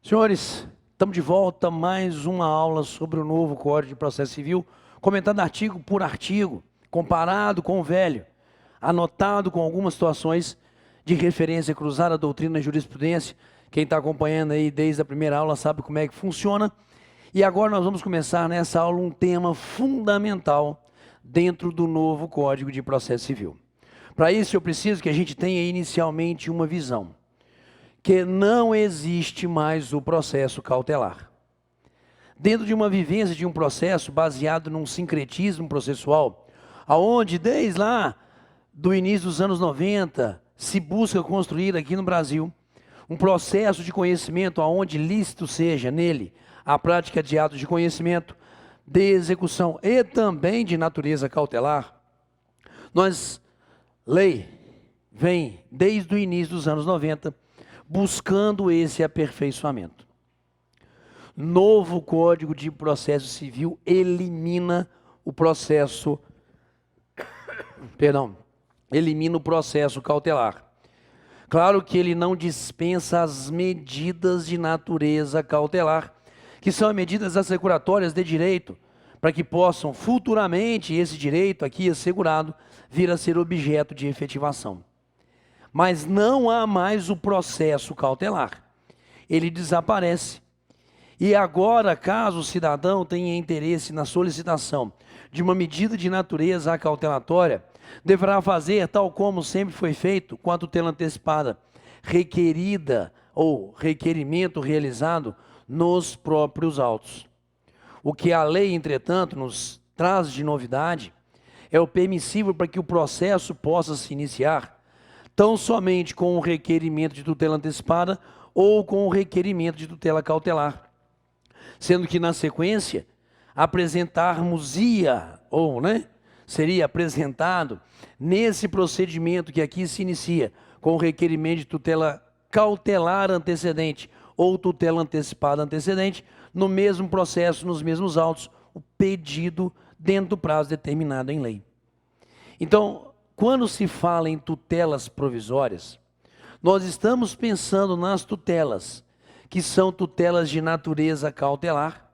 Senhores, estamos de volta, mais uma aula sobre o novo Código de Processo Civil, comentando artigo por artigo, comparado com o velho, anotado com algumas situações de referência cruzada, doutrina e jurisprudência. Quem está acompanhando aí desde a primeira aula sabe como é que funciona. E agora nós vamos começar nessa aula um tema fundamental dentro do novo Código de Processo Civil. Para isso eu preciso que a gente tenha inicialmente uma visão, que não existe mais o processo cautelar. Dentro de uma vivência de um processo baseado num sincretismo processual, aonde desde lá do início dos anos 90 se busca construir aqui no Brasil um processo de conhecimento aonde lícito seja nele a prática de atos de conhecimento, de execução e também de natureza cautelar. Lei vem desde o início dos anos 90 buscando esse aperfeiçoamento. Novo Código de Processo Civil elimina o processo, elimina o processo cautelar. Claro que ele não dispensa as medidas de natureza cautelar, que são medidas assecuratórias de direito, para que possam futuramente esse direito aqui assegurado vir a ser objeto de efetivação. Mas não há mais o processo cautelar, ele desaparece. E agora, caso o cidadão tenha interesse na solicitação de uma medida de natureza acautelatória, deverá fazer, tal como sempre foi feito, com a tutela antecipada, requerida ou requerimento realizado nos próprios autos. O que a lei, entretanto, nos traz de novidade é o permissível para que o processo possa se iniciar tão somente com o requerimento de tutela antecipada ou com o requerimento de tutela cautelar. Sendo que na sequência, seria apresentado nesse procedimento que aqui se inicia com o requerimento de tutela cautelar antecedente ou tutela antecipada antecedente, no mesmo processo, nos mesmos autos, o pedido dentro do prazo determinado em lei. Então, quando se fala em tutelas provisórias, nós estamos pensando nas tutelas, que são tutelas de natureza cautelar,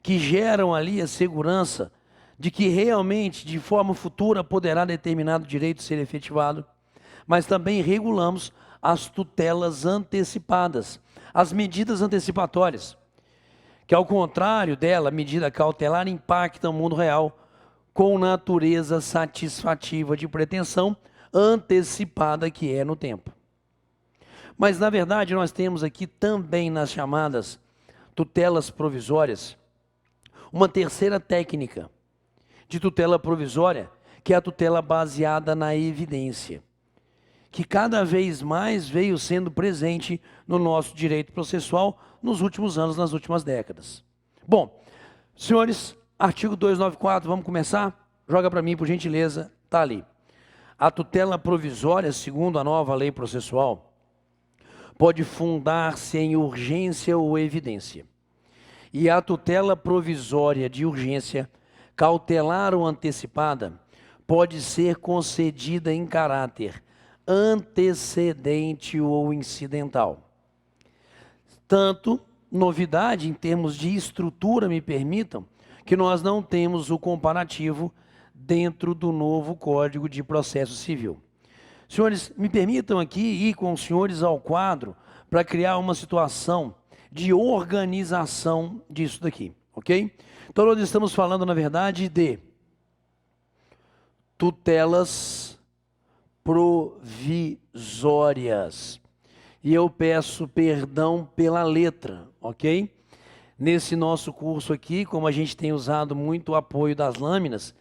que geram ali a segurança de que realmente, de forma futura, poderá determinado direito ser efetivado, mas também regulamos as tutelas antecipadas, as medidas antecipatórias, que ao contrário dela, a medida cautelar impacta o mundo real, com natureza satisfativa de pretensão antecipada que é no tempo. Mas, na verdade, nós temos aqui também nas chamadas tutelas provisórias, uma terceira técnica de tutela provisória, que é a tutela baseada na evidência, que cada vez mais veio sendo presente no nosso direito processual nos últimos anos, nas últimas décadas. Bom, senhores, artigo 294, vamos começar? Joga para mim, por gentileza, está ali. A tutela provisória, segundo a nova lei processual, pode fundar-se em urgência ou evidência. E a tutela provisória de urgência, cautelar ou antecipada, pode ser concedida em caráter antecedente ou incidental. Tanto, novidade em termos de estrutura, me permitam, que nós não temos o comparativo dentro do novo Código de Processo Civil. Senhores, me permitam aqui ir com os senhores ao quadro para criar uma situação de organização disso daqui, ok? Então nós estamos falando, na verdade, de tutelas provisórias. E eu peço perdão pela letra, ok? Nesse nosso curso aqui, como a gente tem usado muito o apoio das lâminas,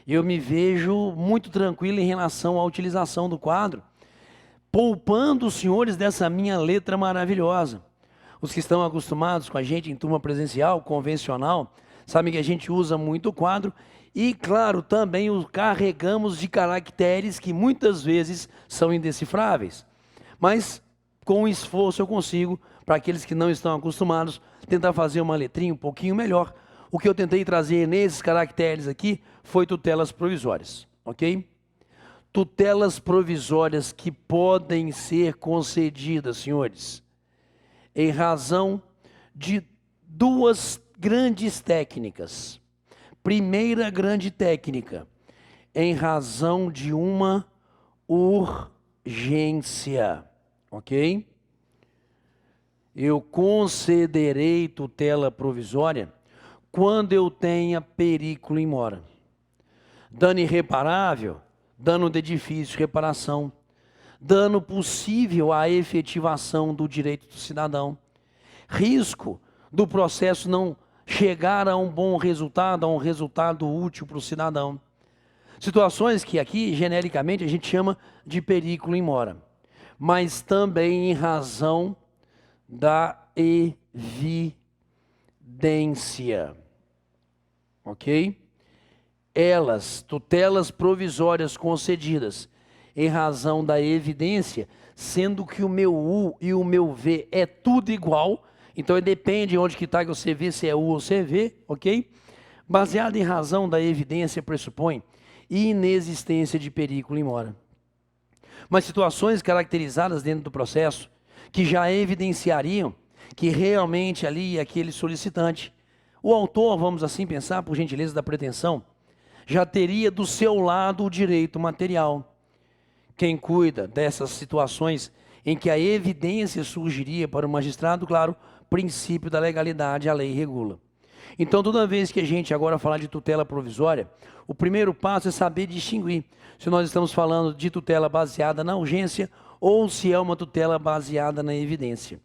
eu me vejo muito tranquilo em relação à utilização do quadro, poupando os senhores dessa minha letra maravilhosa. Os que estão acostumados com a gente em turma presencial, convencional, sabem que a gente usa muito o quadro e, claro, também o carregamos de caracteres que muitas vezes são indecifráveis. Mas, com esforço, eu consigo, para aqueles que não estão acostumados, tentar fazer uma letrinha um pouquinho melhor. O que eu tentei trazer nesses caracteres aqui foi tutelas provisórias, ok? Tutelas provisórias que podem ser concedidas, senhores, em razão de duas grandes técnicas. Primeira grande técnica, em razão de uma urgência, ok? Eu concederei tutela provisória quando eu tenha perículo in mora. Dano irreparável, dano de edifício, reparação. Dano possível à efetivação do direito do cidadão. Risco do processo não chegar a um bom resultado, a um resultado útil para o cidadão. Situações que aqui, genericamente, a gente chama de perículo in mora. Mas também em razão da evidência. Ok? Elas, tutelas provisórias concedidas em razão da evidência, sendo que o meu U e o meu V é tudo igual, então depende de onde que está que você vê, se é U ou se é V, ok? Baseado em razão da evidência, pressupõe inexistência de perículo in mora. Mas situações caracterizadas dentro do processo, que já evidenciariam que realmente ali aquele solicitante, o autor, vamos assim pensar, por gentileza da pretensão, já teria do seu lado o direito material. Quem cuida dessas situações em que a evidência surgiria para o magistrado, claro, princípio da legalidade, a lei regula. Então, toda vez que a gente agora falar de tutela provisória, o primeiro passo é saber distinguir se nós estamos falando de tutela baseada na urgência ou se é uma tutela baseada na evidência.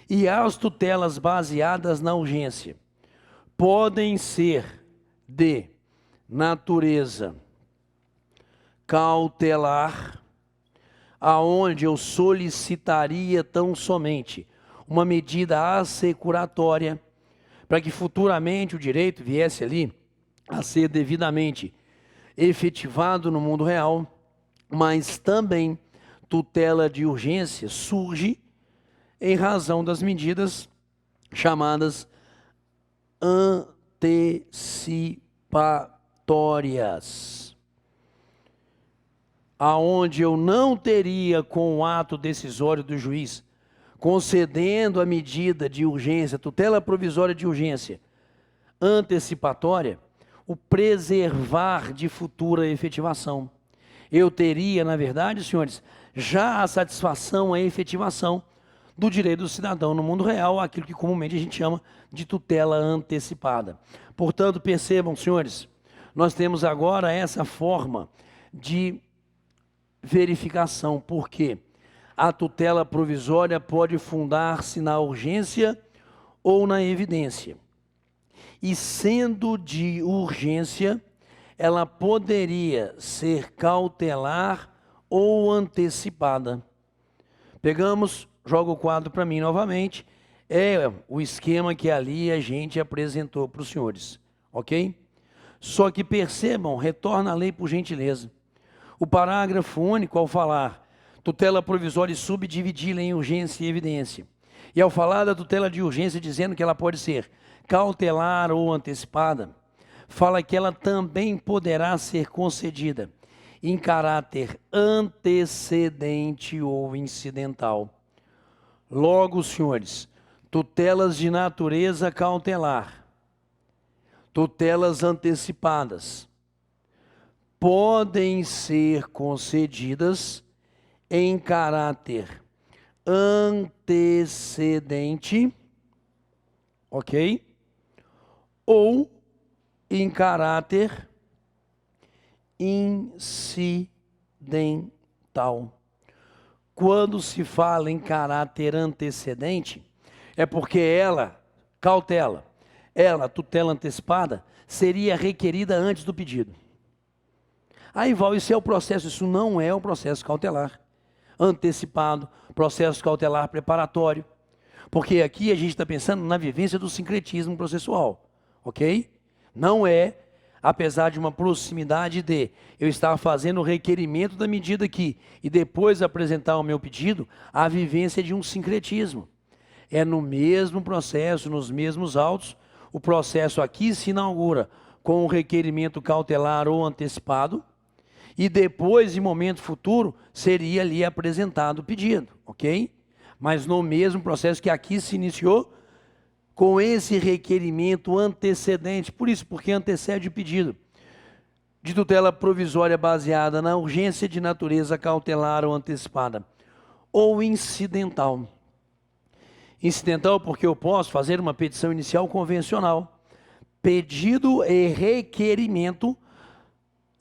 E as tutelas baseadas na urgência podem ser de natureza cautelar, aonde eu solicitaria tão somente uma medida assecuratória para que futuramente o direito viesse ali a ser devidamente efetivado no mundo real, mas também tutela de urgência surge em razão das medidas chamadas antecipatórias, aonde eu não teria, com o ato decisório do juiz, concedendo a medida de urgência, tutela provisória de urgência antecipatória, o preservar de futura efetivação. Eu teria, na verdade, senhores, já a satisfação, a efetivação do direito do cidadão no mundo real, aquilo que comumente a gente chama de tutela antecipada. Portanto, percebam, senhores, nós temos agora essa forma de verificação, porque a tutela provisória pode fundar-se na urgência ou na evidência. E sendo de urgência, ela poderia ser cautelar ou antecipada. Pegamos, joga o quadro para mim novamente, é o esquema que ali a gente apresentou para os senhores, ok? Só que percebam, retorna a lei por gentileza. O parágrafo único, ao falar tutela provisória e subdividi-la em urgência e evidência, e ao falar da tutela de urgência, dizendo que ela pode ser cautelar ou antecipada, fala que ela também poderá ser concedida em caráter antecedente ou incidental. Logo, senhores, tutelas de natureza cautelar, tutelas antecipadas, podem ser concedidas em caráter antecedente, ok? Ou em caráter incidental. Quando se fala em caráter antecedente, é porque ela, cautela, ela, tutela antecipada, seria requerida antes do pedido. Aí, Val, isso é o processo, isso não é o processo cautelar antecipado, processo cautelar preparatório, porque aqui a gente está pensando na vivência do sincretismo processual, ok? Não é, apesar de uma proximidade de eu estar fazendo o requerimento da medida aqui e depois apresentar o meu pedido, a vivência de um sincretismo. É no mesmo processo, nos mesmos autos, o processo aqui se inaugura com o requerimento cautelar ou antecipado, e depois, em momento futuro, seria ali apresentado o pedido, ok? Mas no mesmo processo que aqui se iniciou, com esse requerimento antecedente, por isso, porque antecede o pedido de tutela provisória baseada na urgência de natureza cautelar ou antecipada, ou incidental. Incidental porque eu posso fazer uma petição inicial convencional, pedido e requerimento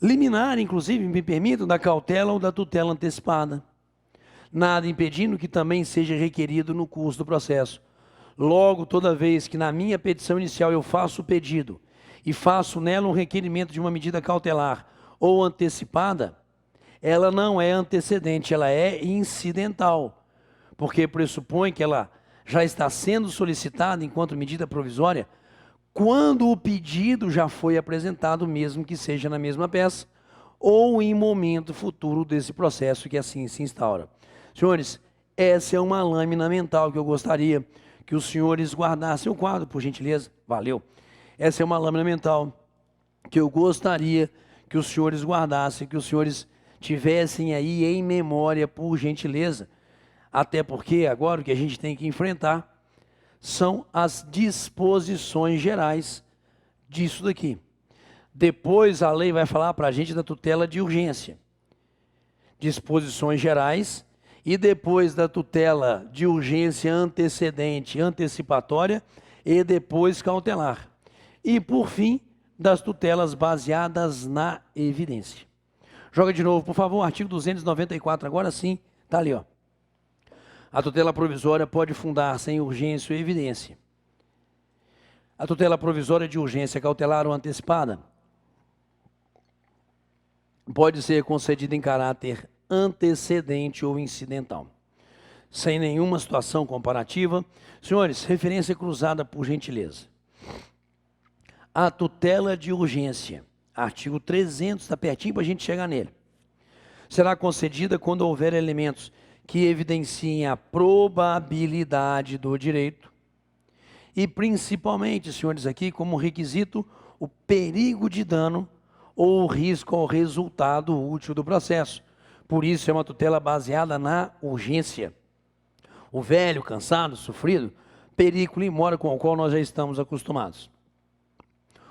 liminar, inclusive, me permito, da cautela ou da tutela antecipada. Nada impedindo que também seja requerido no curso do processo. Logo, toda vez que na minha petição inicial eu faço o pedido e faço nela um requerimento de uma medida cautelar ou antecipada, ela não é antecedente, ela é incidental, porque pressupõe que ela já está sendo solicitada enquanto medida provisória quando o pedido já foi apresentado, mesmo que seja na mesma peça, ou em momento futuro desse processo que assim se instaura. Senhores, essa é uma lâmina mental que eu gostaria que os senhores guardassem o quadro, por gentileza. Valeu. Essa é uma lâmina mental que eu gostaria que os senhores guardassem, que os senhores tivessem aí em memória, por gentileza. Até porque agora o que a gente tem que enfrentar são as disposições gerais disso daqui. Depois a lei vai falar para a gente da tutela de urgência. Disposições gerais. E depois da tutela de urgência antecedente, antecipatória e depois cautelar. E por fim, das tutelas baseadas na evidência. Joga de novo, por favor, artigo 294, agora sim, está ali, ó. A tutela provisória pode fundar-se em urgência ou evidência. A tutela provisória de urgência cautelar ou antecipada pode ser concedida em caráter antecedente ou incidental, sem nenhuma situação comparativa. Senhores, referência cruzada, por gentileza. A tutela de urgência, artigo 300, está pertinho para a gente chegar nele, será concedida quando houver elementos que evidenciem a probabilidade do direito e, principalmente, senhores, aqui como requisito, o perigo de dano ou o risco ao resultado útil do processo. Por isso é uma tutela baseada na urgência. O velho, cansado, sofrido, perigo e mora com o qual nós já estamos acostumados.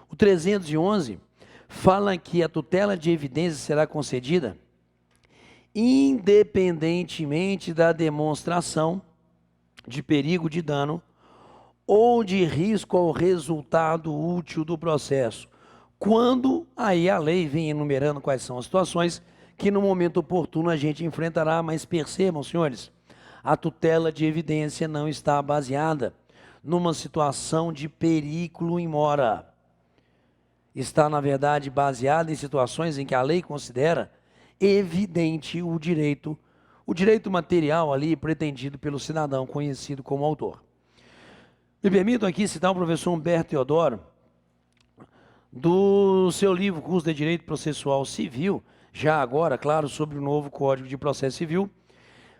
O 311 fala que a tutela de evidência será concedida independentemente da demonstração de perigo de dano ou de risco ao resultado útil do processo. Quando aí a lei vem enumerando quais são as situações que no momento oportuno a gente enfrentará, mas percebam, senhores, a tutela de evidência não está baseada numa situação de perigo in mora. Está, na verdade, baseada em situações em que a lei considera evidente o direito material ali pretendido pelo cidadão conhecido como autor. Me permitam aqui citar o professor Humberto Teodoro, do seu livro Curso de Direito Processual Civil, já agora, claro, sobre o novo Código de Processo Civil,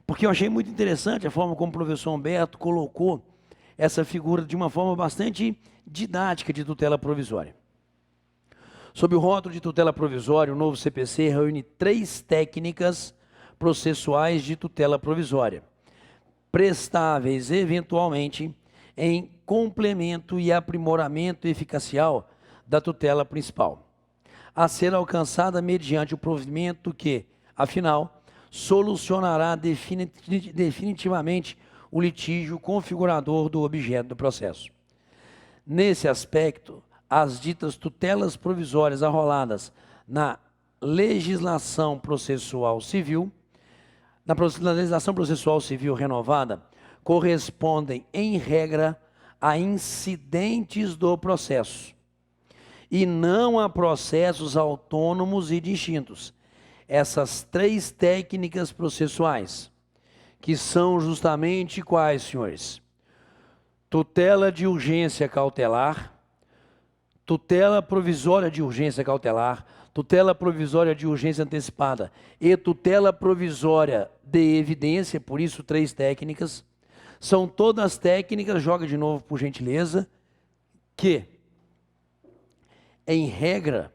porque eu achei muito interessante a forma como o professor Humberto colocou essa figura de uma forma bastante didática de tutela provisória. Sob o rótulo de tutela provisória, o novo CPC reúne 3 técnicas processuais de tutela provisória, prestáveis eventualmente em complemento e aprimoramento eficacial da tutela principal, a ser alcançada mediante o provimento que, afinal, solucionará definitivamente o litígio configurador do objeto do processo. Nesse aspecto, as ditas tutelas provisórias arroladas na legislação processual civil, na legislação processual civil renovada, correspondem, em regra, a incidentes do processo, e não a processos autônomos e distintos. Essas 3 técnicas processuais, que são justamente quais, senhores? Tutela de urgência cautelar, tutela provisória de urgência cautelar, tutela provisória de urgência antecipada e tutela provisória de evidência, por isso 3 técnicas, são todas técnicas, joga de novo por gentileza, que, em regra,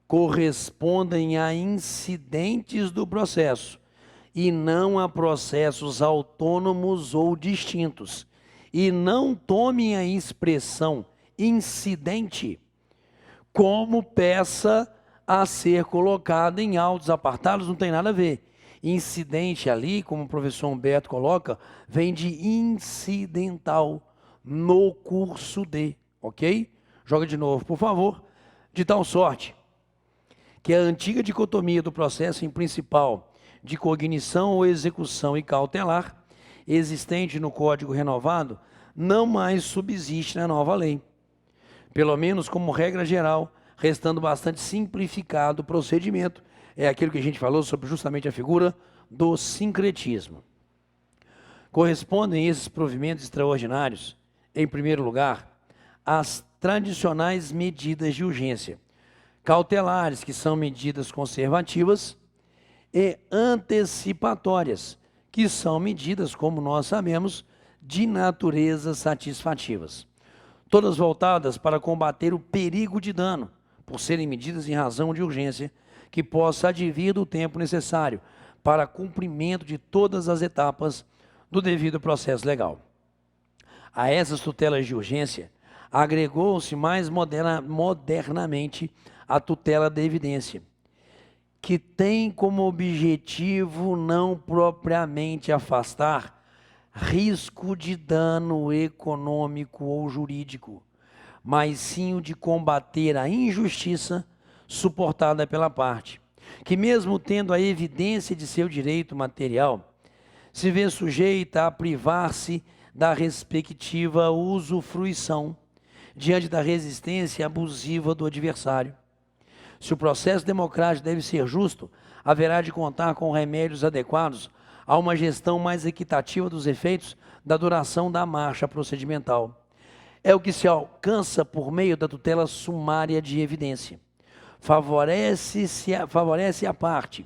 correspondem a incidentes do processo e não a processos autônomos ou distintos. e não tomem a expressão incidente como peça a ser colocada em autos apartados, não tem nada a ver. Incidente ali, como o professor Humberto coloca, vem de incidental, no curso de, ok? Joga de novo, por favor. De tal sorte que a antiga dicotomia do processo em principal de cognição ou execução e cautelar, existente no Código Renovado, não mais subsiste na nova lei. Pelo menos como regra geral, restando bastante simplificado o procedimento. É aquilo que a gente falou sobre justamente a figura do sincretismo. Correspondem esses provimentos extraordinários, em primeiro lugar, às tradicionais medidas de urgência, cautelares, que são medidas conservativas, e antecipatórias, que são medidas, como nós sabemos, de natureza satisfativas. Todas voltadas para combater o perigo de dano, por serem medidas em razão de urgência, que possa advir do tempo necessário para cumprimento de todas as etapas do devido processo legal. A essas tutelas de urgência, agregou-se mais modernamente a tutela da evidência, que tem como objetivo não propriamente afastar risco de dano econômico ou jurídico, mas sim o de combater a injustiça suportada pela parte, que mesmo tendo a evidência de seu direito material, se vê sujeita a privar-se da respectiva usufruição diante da resistência abusiva do adversário. Se o processo democrático deve ser justo, haverá de contar com remédios adequados a uma gestão mais equitativa dos efeitos da duração da marcha procedimental. É o que se alcança por meio da tutela sumária de evidência. Favorece a parte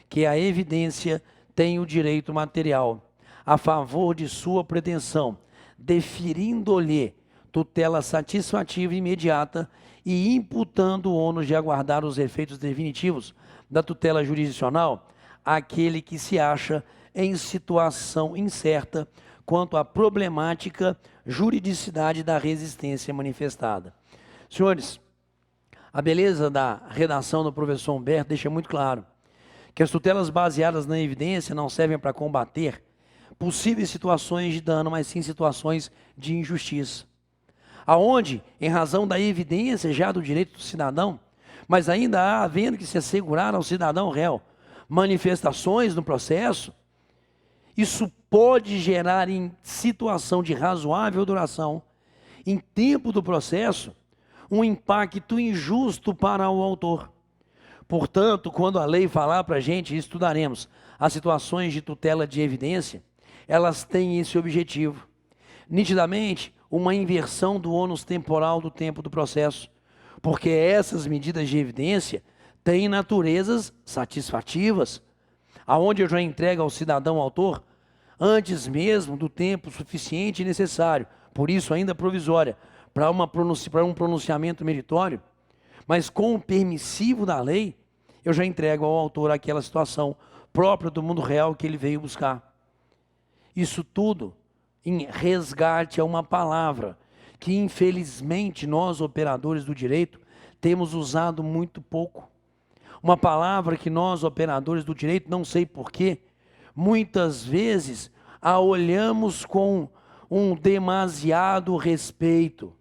que a evidência tem o direito material a favor de sua pretensão, deferindo-lhe tutela satisfativa imediata e imputando o ônus de aguardar os efeitos definitivos da tutela jurisdicional àquele que se acha em situação incerta quanto à problemática juridicidade da resistência manifestada. Senhores, a beleza da redação do professor Humberto deixa muito claro que as tutelas baseadas na evidência não servem para combater possíveis situações de dano, mas sim situações de injustiça. Aonde, em razão da evidência já do direito do cidadão, mas ainda há havendo que se assegurar ao cidadão réu manifestações no processo, isso pode gerar em situação de razoável duração, em tempo do processo, um impacto injusto para o autor. Portanto, quando a lei falar para a gente, estudaremos as situações de tutela de evidência, elas têm esse objetivo. Nitidamente, uma inversão do ônus temporal do tempo do processo, porque essas medidas de evidência têm naturezas satisfativas, aonde eu já entrego ao cidadão autor antes mesmo do tempo suficiente e necessário, por isso ainda provisória, para um pronunciamento meritório, mas com o permissivo da lei, eu já entrego ao autor aquela situação própria do mundo real que ele veio buscar. Isso tudo em resgate a uma palavra que, infelizmente, nós, operadores do direito, temos usado muito pouco. Uma palavra que nós, operadores do direito, não sei porquê, muitas vezes a olhamos com um demasiado respeito,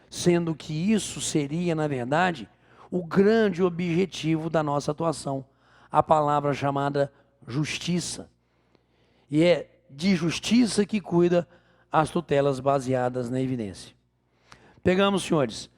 sendo que isso seria, na verdade, o grande objetivo da nossa atuação, a palavra chamada justiça. E é de justiça que cuida as tutelas baseadas na evidência. Pegamos, senhores,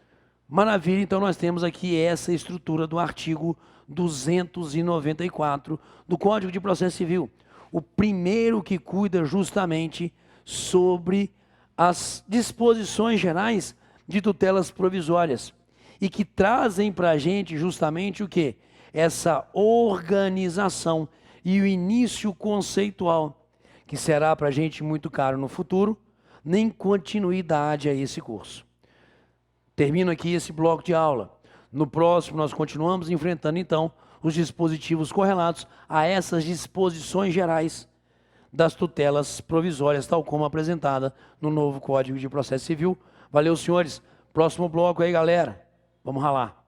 maravilha, então nós temos aqui essa estrutura do artigo 294 do Código de Processo Civil, o primeiro que cuida justamente sobre as disposições gerais de tutelas provisórias e que trazem para a gente justamente o quê? Essa organização e o início conceitual, que será para a gente muito caro no futuro, nem continuidade a esse curso. Termino aqui esse bloco de aula. No próximo nós continuamos enfrentando então os dispositivos correlatos a essas disposições gerais das tutelas provisórias, tal como apresentada no novo Código de Processo Civil. Valeu, senhores. Próximo bloco aí, galera. Vamos ralar.